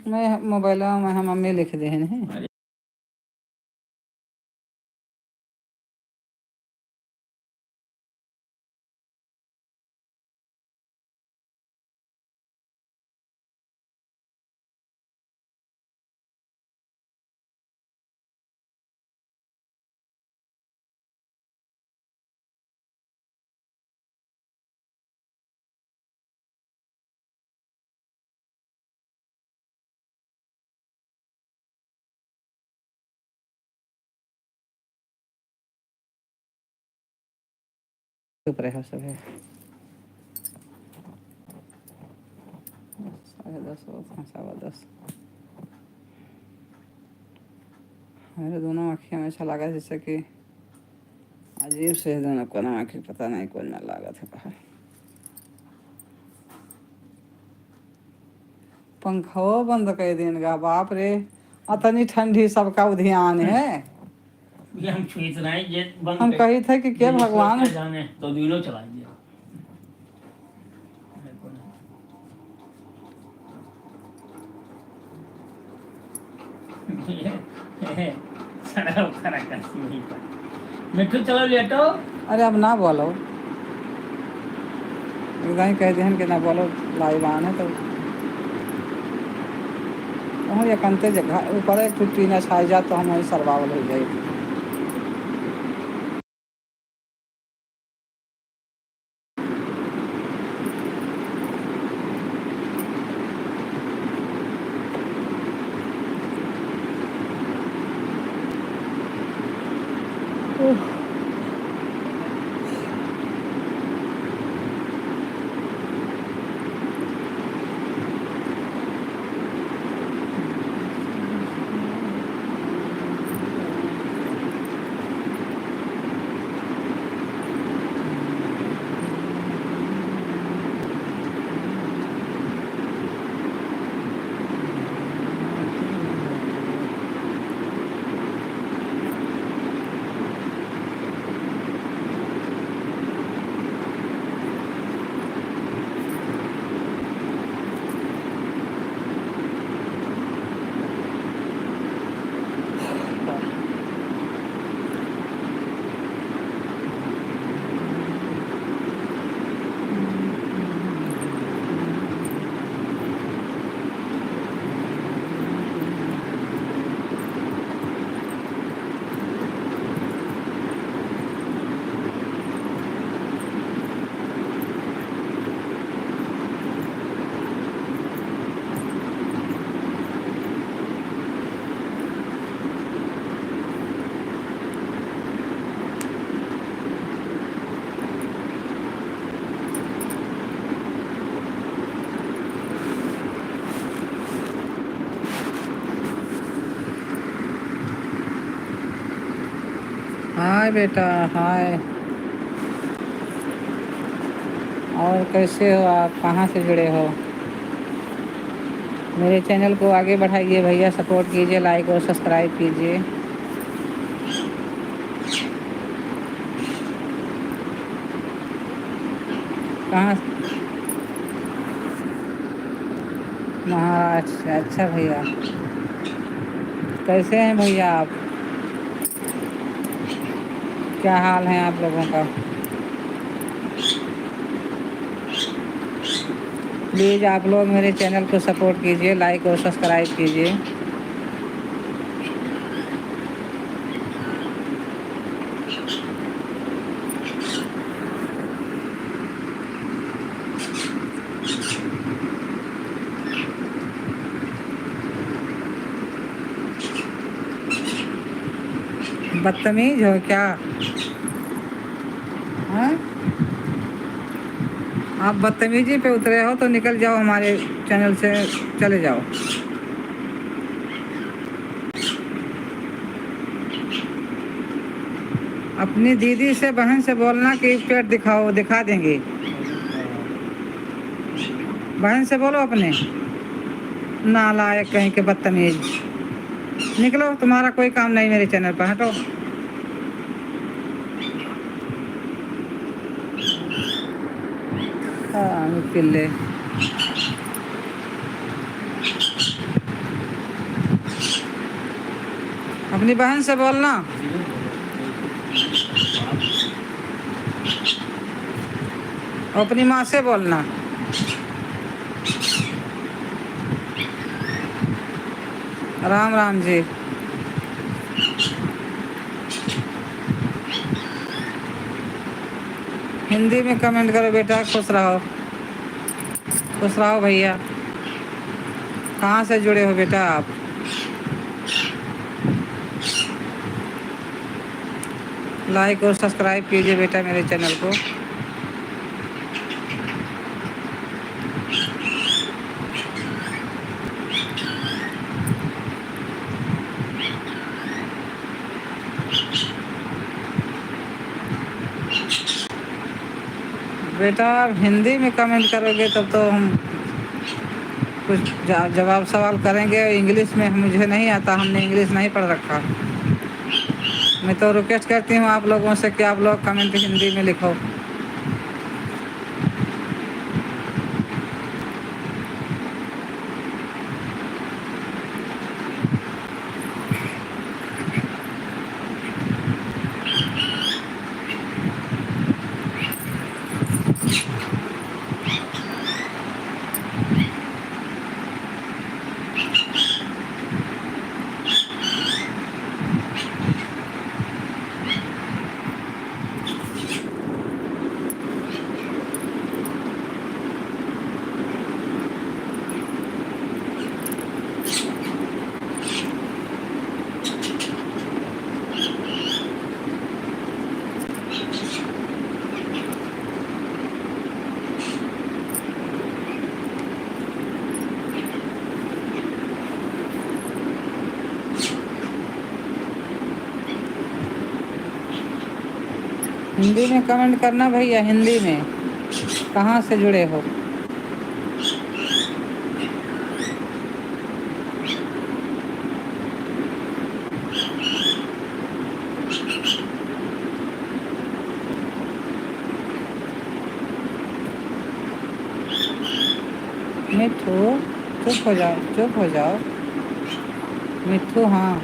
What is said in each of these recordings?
मैं मोबाइल में हम मम्मी लिख दे हैं। चुप रहे सब है। 10:30 10:15। मेरे दोनों आँखें में ऐसा लगा जैसे कि अजीब से दोनों को ना आँखें पता नहीं कौन ना लगा था बाहर। पंखो बंद कर देगा बाप रे, अतनी ठंडी सबका ध्यान है। हम छुई नहीं ये बंद हम कही थे कि क्या भगवान जाने तो दिनों चला दिया। मिट्टू चलो लेटो। अरे अब ना बोलो, एकदम ही कह दें कि ना बोलो लाइव आन है तो हम ये कंते जगह ऊपर एक छुट्टी न छाई जा तो हम वही सरवावल हो जाए। हाय बेटा हाय, और कैसे हो आप, कहाँ से जुड़े हो? मेरे चैनल को आगे बढ़ाइए भैया, सपोर्ट कीजिए, लाइक और सब्सक्राइब कीजिए। कहाँ? महाराष्ट्र। अच्छा भैया, कैसे हैं भैया आप? क्या हाल है आप लोगों का? प्लीज़ आप लोग मेरे चैनल को सपोर्ट कीजिए, लाइक और सब्सक्राइब कीजिए। बदतमीज हो क्या? हाँ, आप बदतमीजी पे उतरे हो तो निकल जाओ हमारे चैनल से, चले जाओ। अपनी दीदी से बहन से बोलना कि पेट दिखाओ, दिखा देंगे। बहन से बोलो अपने, नालायक कहीं के बदतमीज। निकलो, तुम्हारा कोई काम नहीं मेरे चैनल पर, हटो। हाँ पिल्ले। अपनी बहन से बोलना। अपनी माँ से बोलना। राम राम जी। हिंदी में कमेंट करो बेटा। खुश रहो, खुश रहो भैया। कहाँ से जुड़े हो बेटा आप? लाइक और सब्सक्राइब कीजिए बेटा मेरे चैनल को। बेटा आप हिंदी में कमेंट करोगे तब तो हम कुछ जवाब सवाल करेंगे। इंग्लिश में मुझे नहीं आता, हमने इंग्लिश नहीं पढ़ रखा। मैं तो रिक्वेस्ट करती हूँ आप लोगों से कि आप लोग कमेंट हिंदी में लिखो। हिंदी में कमेंट करना भैया, हिंदी में। कहाँ से जुड़े हो? मिठू चुप हो जाओ, चुप हो जाओ मिठू। हाँ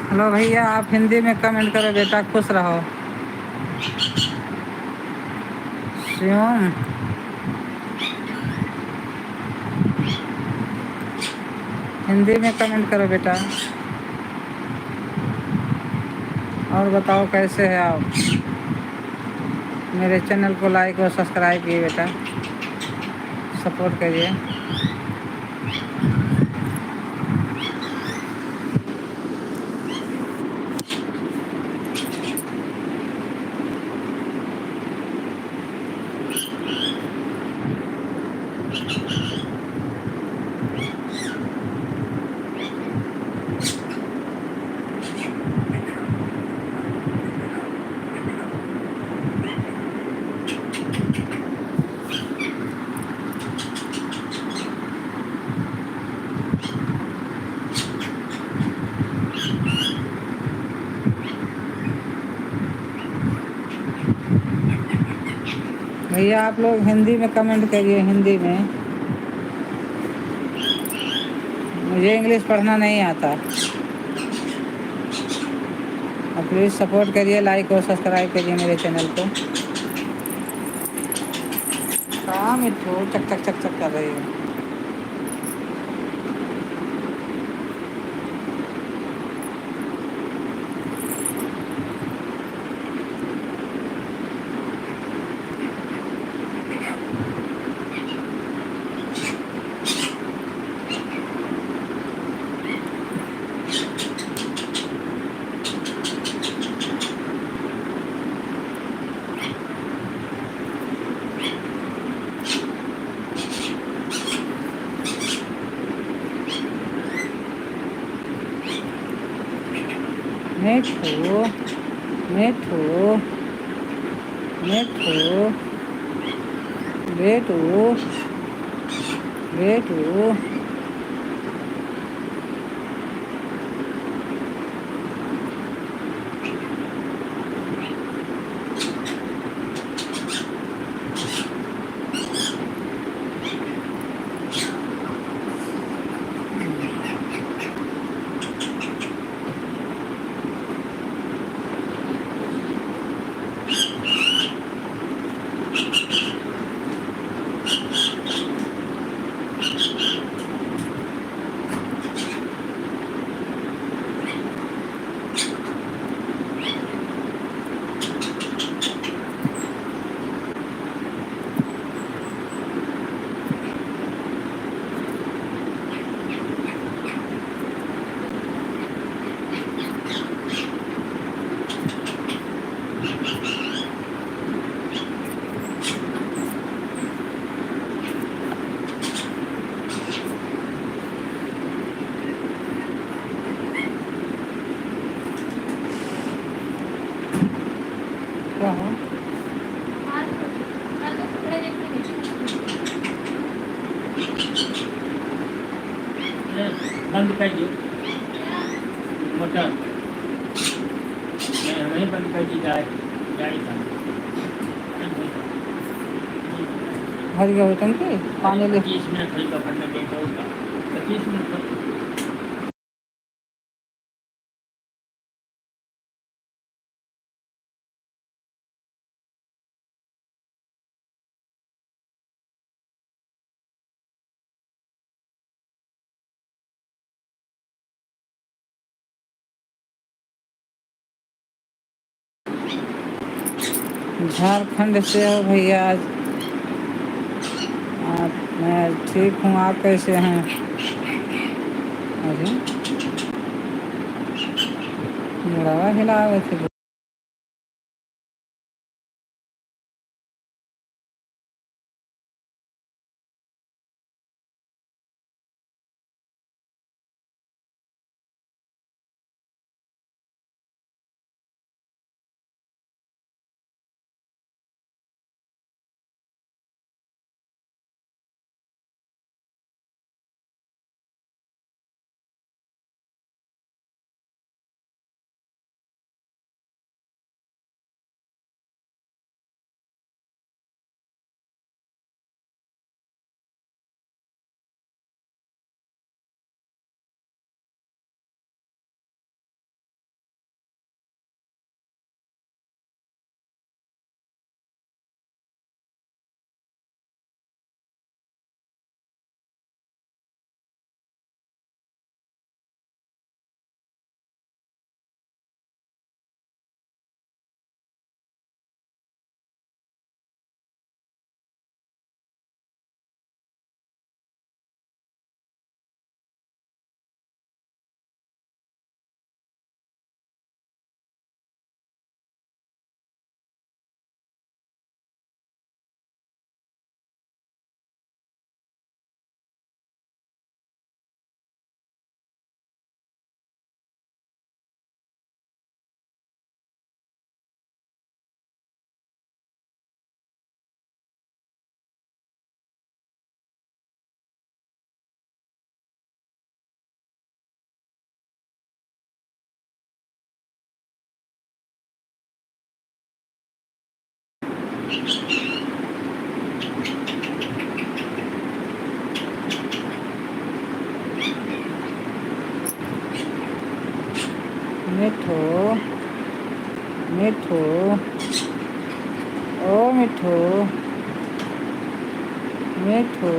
हेलो भैया, आप हिंदी में कमेंट करो बेटा। खुश रहो। शिवम हिंदी में कमेंट करो बेटा। और बताओ कैसे है आप? मेरे चैनल को लाइक और सब्सक्राइब कीजिए बेटा, सपोर्ट करिए। भैया आप लोग हिंदी में कमेंट करिए, हिंदी में। मुझे इंग्लिश पढ़ना नहीं आता। और प्लीज़ सपोर्ट करिए, लाइक और सब्सक्राइब करिए मेरे चैनल को। कहाँ मिठू चक चक चक चक कर रही है। मिठू मिठू मिठू बेटू बेटू। क्या हो? बंद कर दो मोटर। नहीं बंद कर दी गाड़ी गाड़ी का भर गया हो टंकी पानी ले। 25 मिनट होगा पढ़ने के होगा 25 मिनट झारखंड से हो भैया। मैं ठीक हूँ, आप कैसे हैं? अरे मुड़ावा हिलावे थे। मिठू, ओ मिठू, मिठू।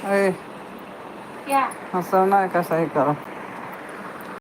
अरे क्या हंसना का सही करो